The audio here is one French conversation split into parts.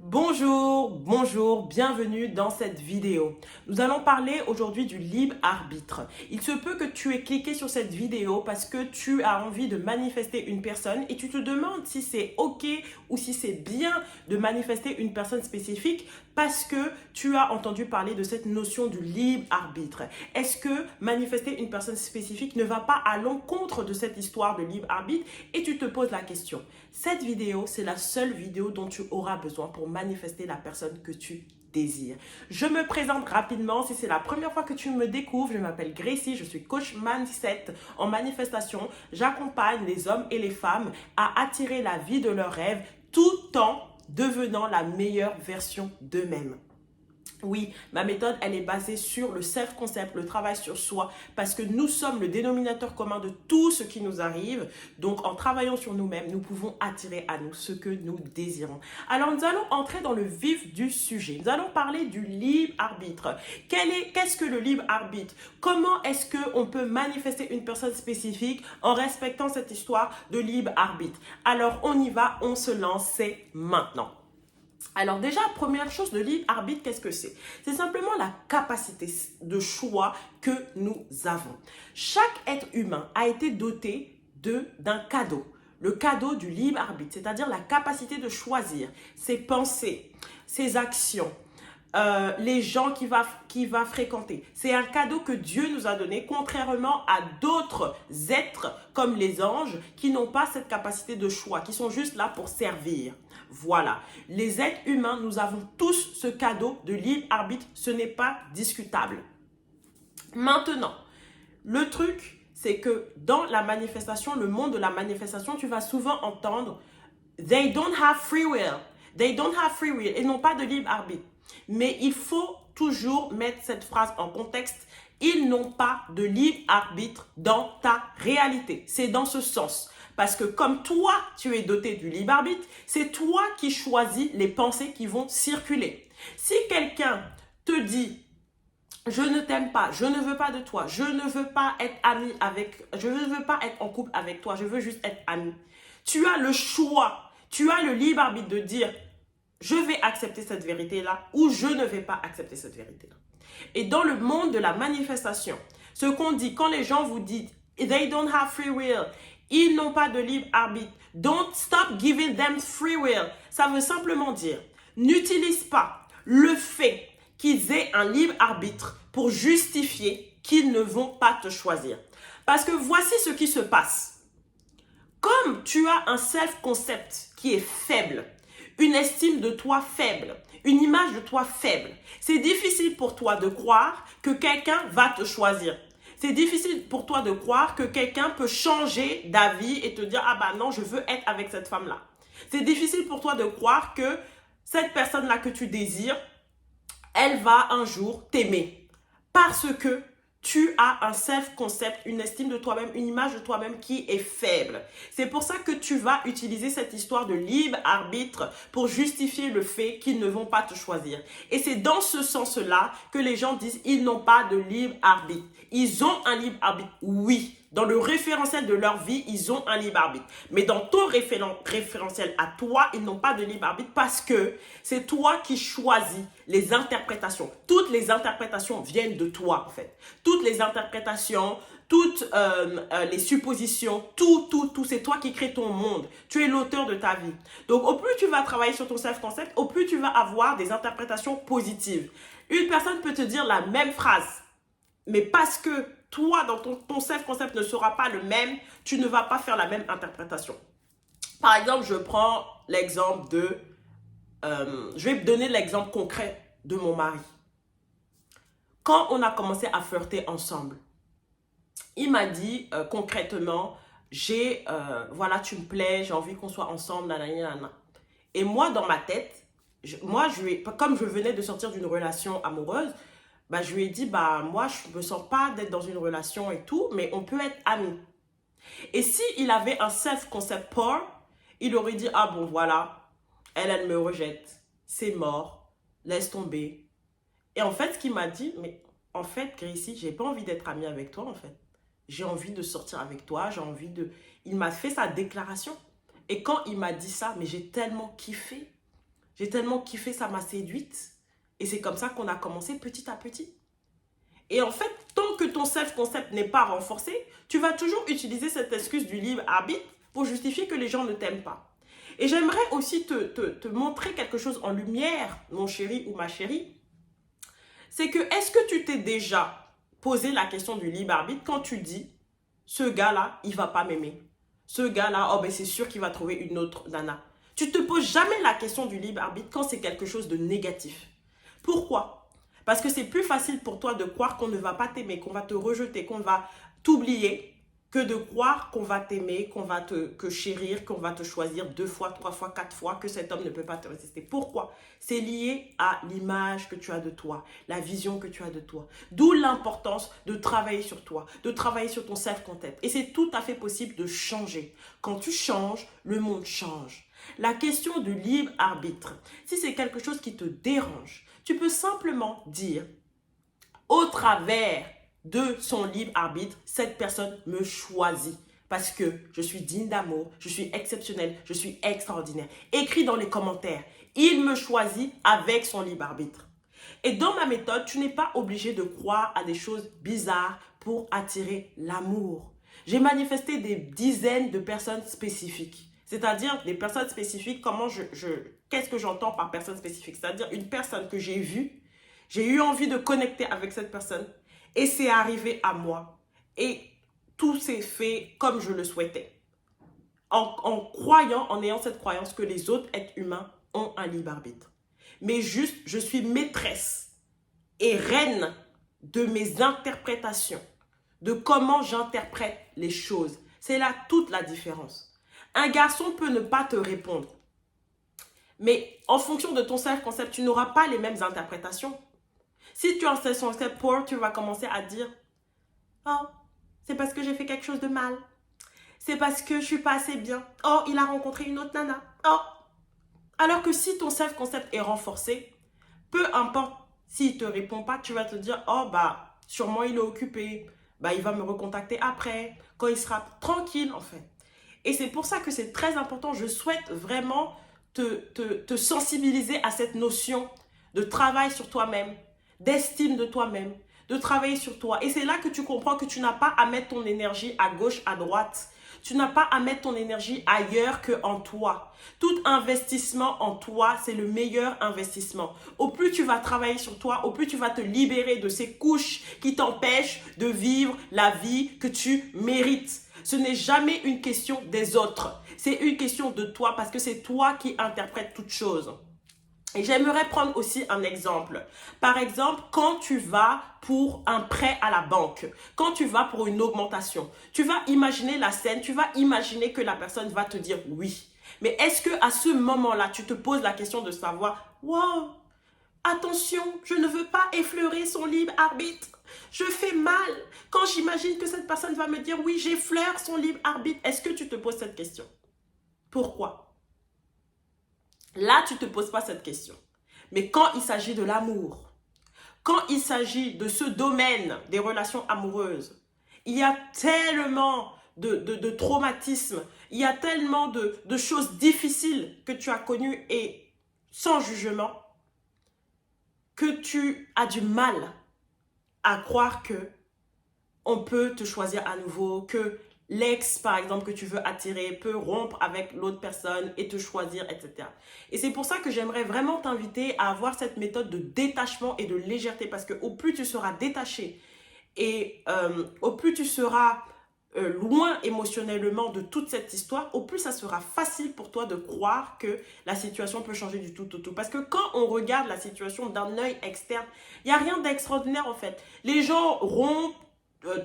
Bonjour, bienvenue dans cette vidéo. Nous allons parler aujourd'hui du libre arbitre. Il se peut que tu aies cliqué sur cette vidéo parce que tu as envie de manifester une personne et tu te demandes si c'est ok ou si c'est bien de manifester une personne spécifique parce que tu as entendu parler de cette notion du libre arbitre. Est-ce que manifester une personne spécifique ne va pas à l'encontre de cette histoire de libre arbitre? Et tu te poses la question. Cette vidéo, c'est la seule vidéo dont tu auras besoin pour manifester la personne que tu désires. Je me présente rapidement. Si c'est la première fois que tu me découvres, je m'appelle Gracie, je suis coach mindset en manifestation. J'accompagne les hommes et les femmes à attirer la vie de leurs rêves tout en devenant la meilleure version d'eux-mêmes. Oui, ma méthode, elle est basée sur le self-concept, le travail sur soi, parce que nous sommes le dénominateur commun de tout ce qui nous arrive. Donc, en travaillant sur nous-mêmes, nous pouvons attirer à nous ce que nous désirons. Alors, nous allons entrer dans le vif du sujet. Nous allons parler du libre arbitre. Qu'est-ce que le libre arbitre? Comment est-ce qu'on peut manifester une personne spécifique en respectant cette histoire de libre arbitre? Alors, on y va, on se lance, c'est maintenant. Alors déjà, première chose, le libre arbitre, qu'est-ce que c'est? C'est simplement la capacité de choix que nous avons. Chaque être humain a été doté d'un cadeau. Le cadeau du libre arbitre, c'est-à-dire la capacité de choisir ses pensées, ses actions, les gens qu'il va fréquenter. C'est un cadeau que Dieu nous a donné, contrairement à d'autres êtres comme les anges qui n'ont pas cette capacité de choix, qui sont juste là pour servir. Voilà. Les êtres humains, nous avons tous ce cadeau de libre arbitre. Ce n'est pas discutable. Maintenant, le truc, c'est que dans la manifestation, le monde de la manifestation, tu vas souvent entendre « They don't have free will ». They don't have free will. Ils n'ont pas de libre arbitre. Mais il faut toujours mettre cette phrase en contexte. Ils n'ont pas de libre arbitre dans ta réalité. C'est dans ce sens. Parce que comme toi, tu es doté du libre arbitre, c'est toi qui choisis les pensées qui vont circuler. Si quelqu'un te dit « Je ne t'aime pas, je ne veux pas de toi, je ne veux pas être ami avec, je ne veux pas être en couple avec toi, je veux juste être ami ». Tu as le choix, tu as le libre arbitre de dire « Je vais accepter cette vérité-là » ou « Je ne vais pas accepter cette vérité-là ». Et dans le monde de la manifestation, ce qu'on dit quand les gens vous disent « They don't have free will », ils n'ont pas de libre arbitre. Don't stop giving them free will. Ça veut simplement dire, n'utilise pas le fait qu'ils aient un libre arbitre pour justifier qu'ils ne vont pas te choisir. Parce que voici ce qui se passe. Comme tu as un self-concept qui est faible, une estime de toi faible, une image de toi faible, c'est difficile pour toi de croire que quelqu'un va te choisir. C'est difficile pour toi de croire que quelqu'un peut changer d'avis et te dire « Ah bah non, je veux être avec cette femme-là ». C'est difficile pour toi de croire que cette personne-là que tu désires, elle va un jour t'aimer. Parce que tu as un self-concept, une estime de toi-même, une image de toi-même qui est faible. C'est pour ça que tu vas utiliser cette histoire de libre arbitre pour justifier le fait qu'ils ne vont pas te choisir. Et c'est dans ce sens-là que les gens disent ils n'ont pas de libre arbitre. Ils ont un libre arbitre, oui. Dans le référentiel de leur vie, ils ont un libre arbitre. Mais dans ton référentiel à toi, ils n'ont pas de libre arbitre parce que c'est toi qui choisis les interprétations. Toutes les interprétations viennent de toi, en fait. Toutes les interprétations, toutes les suppositions, tout, c'est toi qui crée ton monde. Tu es l'auteur de ta vie. Donc, au plus tu vas travailler sur ton self-concept, au plus tu vas avoir des interprétations positives. Une personne peut te dire la même phrase, mais parce que toi, dans ton self-concept ne sera pas le même, tu ne vas pas faire la même interprétation. Par exemple, je prends l'exemple de... je vais donner l'exemple concret de mon mari. Quand on a commencé à flirter ensemble, il m'a dit concrètement, voilà, tu me plais, j'ai envie qu'on soit ensemble, nanana. Et moi, dans ma tête, comme je venais de sortir d'une relation amoureuse, bah, je lui ai dit, bah, moi, je ne me sens pas d'être dans une relation et tout, mais on peut être amis. Et s'il avait un self-concept poor, il aurait dit, ah bon, voilà, elle me rejette, c'est mort, laisse tomber. Et en fait, ce qu'il m'a dit, mais en fait, Gracie, j'ai pas envie d'être amie avec toi, en fait. J'ai envie de sortir avec toi, j'ai envie de... Il m'a fait sa déclaration. Et quand il m'a dit ça, mais j'ai tellement kiffé. J'ai tellement kiffé, ça m'a séduite. Et c'est comme ça qu'on a commencé petit à petit. Et en fait, tant que ton self-concept n'est pas renforcé, tu vas toujours utiliser cette excuse du libre arbitre pour justifier que les gens ne t'aiment pas. Et j'aimerais aussi te montrer quelque chose en lumière, mon chéri ou ma chérie. C'est que, est-ce que tu t'es déjà posé la question du libre arbitre quand tu dis, ce gars-là, il ne va pas m'aimer. Ce gars-là, oh ben c'est sûr qu'il va trouver une autre nana. Tu ne te poses jamais la question du libre arbitre quand c'est quelque chose de négatif. Pourquoi? Parce que c'est plus facile pour toi de croire qu'on ne va pas t'aimer, qu'on va te rejeter, qu'on va t'oublier, que de croire qu'on va t'aimer, qu'on va te chérir, qu'on va te choisir 2 fois, 3 fois, 4 fois, que cet homme ne peut pas te résister. Pourquoi? C'est lié à l'image que tu as de toi, la vision que tu as de toi. D'où l'importance de travailler sur toi, de travailler sur ton self-concept. Et c'est tout à fait possible de changer. Quand tu changes, le monde change. La question du libre arbitre, si c'est quelque chose qui te dérange, tu peux simplement dire, au travers de son libre arbitre, cette personne me choisit parce que je suis digne d'amour, je suis exceptionnelle, je suis extraordinaire. Écris dans les commentaires, il me choisit avec son libre arbitre. Et dans ma méthode, tu n'es pas obligé de croire à des choses bizarres pour attirer l'amour. J'ai manifesté des dizaines de personnes spécifiques. C'est-à-dire des personnes spécifiques, qu'est-ce que j'entends par personne spécifique? C'est-à-dire une personne que j'ai vue, j'ai eu envie de connecter avec cette personne et c'est arrivé à moi. Et tout s'est fait comme je le souhaitais. En croyant, en ayant cette croyance que les autres êtres humains ont un libre arbitre. Mais juste, je suis maîtresse et reine de mes interprétations, de comment j'interprète les choses. C'est là toute la différence. Un garçon peut ne pas te répondre. Mais en fonction de ton self-concept, tu n'auras pas les mêmes interprétations. Si tu as un self-concept poor, tu vas commencer à dire « Oh, c'est parce que j'ai fait quelque chose de mal. C'est parce que je ne suis pas assez bien. Oh, il a rencontré une autre nana. Oh !» Alors que si ton self-concept est renforcé, peu importe s'il ne te répond pas, tu vas te dire « Oh, bah, sûrement il est occupé. Bah, il va me recontacter après, quand il sera tranquille, en fait. » Et c'est pour ça que c'est très important. Je souhaite vraiment te sensibiliser à cette notion de travail sur toi-même, d'estime de toi-même, de travailler sur toi. Et c'est là que tu comprends que tu n'as pas à mettre ton énergie à gauche, à droite. Tu n'as pas à mettre ton énergie ailleurs qu'en toi. Tout investissement en toi, c'est le meilleur investissement. Au plus tu vas travailler sur toi, au plus tu vas te libérer de ces couches qui t'empêchent de vivre la vie que tu mérites. Ce n'est jamais une question des autres. C'est une question de toi parce que c'est toi qui interprètes toutes choses. Et j'aimerais prendre aussi un exemple. Par exemple, quand tu vas pour un prêt à la banque, quand tu vas pour une augmentation, tu vas imaginer la scène, tu vas imaginer que la personne va te dire oui. Mais est-ce qu'à ce moment-là, tu te poses la question de savoir, wow, attention, je ne veux pas effleurer son libre arbitre. Je fais mal. Quand j'imagine que cette personne va me dire oui, j'effleure son libre arbitre, est-ce que tu te poses cette question? Pourquoi? Là, tu ne te poses pas cette question. Mais quand il s'agit de l'amour, quand il s'agit de ce domaine des relations amoureuses, il y a tellement de traumatismes, il y a tellement de choses difficiles que tu as connues et sans jugement, que tu as du mal à croire que on peut te choisir à nouveau, que l'ex, par exemple, que tu veux attirer peut rompre avec l'autre personne et te choisir, etc. Et c'est pour ça que j'aimerais vraiment t'inviter à avoir cette méthode de détachement et de légèreté parce qu'au plus tu seras détaché et au plus tu seras loin émotionnellement de toute cette histoire, au plus ça sera facile pour toi de croire que la situation peut changer du tout. Parce que quand on regarde la situation d'un œil externe, il n'y a rien d'extraordinaire en fait. Les gens rompent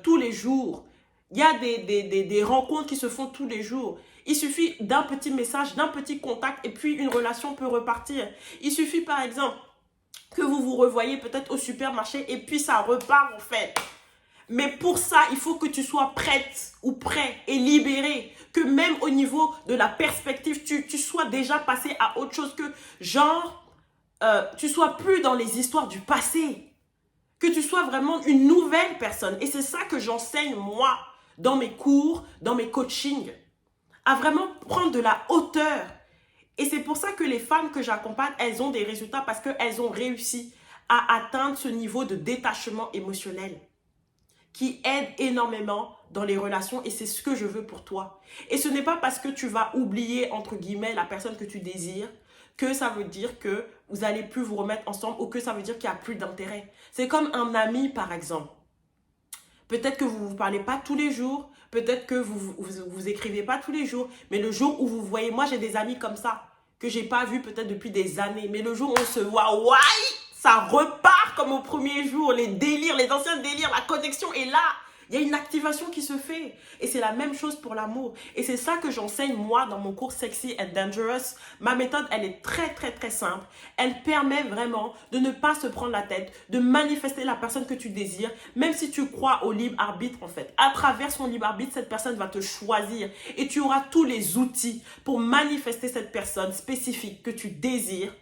tous les jours. Il y a des rencontres qui se font tous les jours. Il suffit d'un petit message, d'un petit contact et puis une relation peut repartir. Il suffit par exemple que vous vous revoyez peut-être au supermarché et puis ça repart en fait. Mais pour ça, il faut que tu sois prête ou prêt et libéré. Que même au niveau de la perspective, tu sois déjà passé à autre chose que genre, tu sois plus dans les histoires du passé. Que tu sois vraiment une nouvelle personne. Et c'est ça que j'enseigne moi dans mes cours, dans mes coachings. À vraiment prendre de la hauteur Et c'est pour ça que les femmes que j'accompagne, elles ont des résultats parce qu'elles ont réussi à atteindre ce niveau de détachement émotionnel qui aide énormément dans les relations et c'est ce que je veux pour toi. Et ce n'est pas parce que tu vas oublier, entre guillemets, la personne que tu désires que ça veut dire que vous allez plus vous remettre ensemble ou que ça veut dire qu'il n'y a plus d'intérêt. C'est comme un ami, par exemple. Peut-être que vous ne vous parlez pas tous les jours, peut-être que vous écrivez pas tous les jours, mais le jour où vous voyez, moi j'ai des amis comme ça, que j'ai pas vu peut-être depuis des années, mais le jour où on se voit, ouais, ça repart comme au premier jour, les délires, les anciens délires, la connexion est là. Il y a une activation qui se fait. Et c'est la même chose pour l'amour. Et c'est ça que j'enseigne moi dans mon cours Sexy and Dangerous. Ma méthode, elle est très, très, très simple. Elle permet vraiment de ne pas se prendre la tête, de manifester la personne que tu désires, même si tu crois au libre arbitre en fait. À travers son libre arbitre, cette personne va te choisir. Et tu auras tous les outils pour manifester cette personne spécifique que tu désires.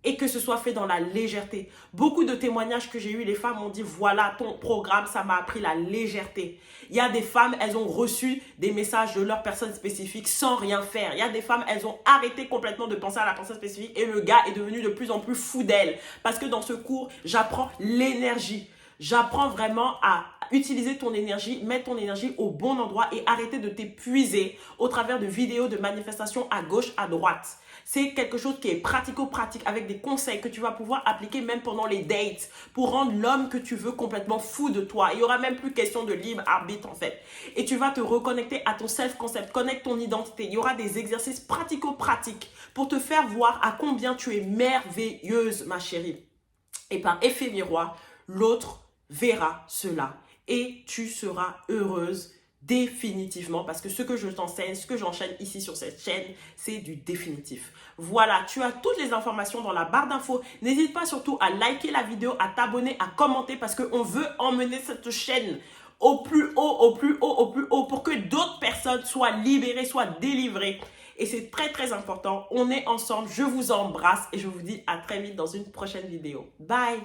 Et que ce soit fait dans la légèreté. Beaucoup de témoignages que j'ai eus, les femmes m'ont dit, voilà, ton programme, ça m'a appris la légèreté. Il y a des femmes, elles ont reçu des messages de leur personne spécifique sans rien faire. Il y a des femmes, elles ont arrêté complètement de penser à la personne spécifique et le gars est devenu de plus en plus fou d'elle. Parce que dans ce cours, j'apprends l'énergie. J'apprends vraiment à utiliser ton énergie, mettre ton énergie au bon endroit et arrêter de t'épuiser au travers de vidéos de manifestations à gauche, à droite. C'est quelque chose qui est pratico-pratique avec des conseils que tu vas pouvoir appliquer même pendant les dates pour rendre l'homme que tu veux complètement fou de toi. Il n'y aura même plus question de libre arbitre en fait. Et tu vas te reconnecter à ton self-concept, connecte ton identité. Il y aura des exercices pratico-pratiques pour te faire voir à combien tu es merveilleuse ma chérie. Et par effet miroir, l'autre verra cela et tu seras heureuse définitivement parce que ce que je t'enseigne, ce que j'enchaîne ici sur cette chaîne, c'est du définitif. Voilà, tu as toutes les informations dans la barre d'infos. N'hésite pas surtout à liker la vidéo, à t'abonner, à commenter parce qu'on veut emmener cette chaîne au plus haut, au plus haut, au plus haut pour que d'autres personnes soient libérées, soient délivrées. Et c'est très très important. On est ensemble, je vous embrasse et je vous dis à très vite dans une prochaine vidéo. Bye!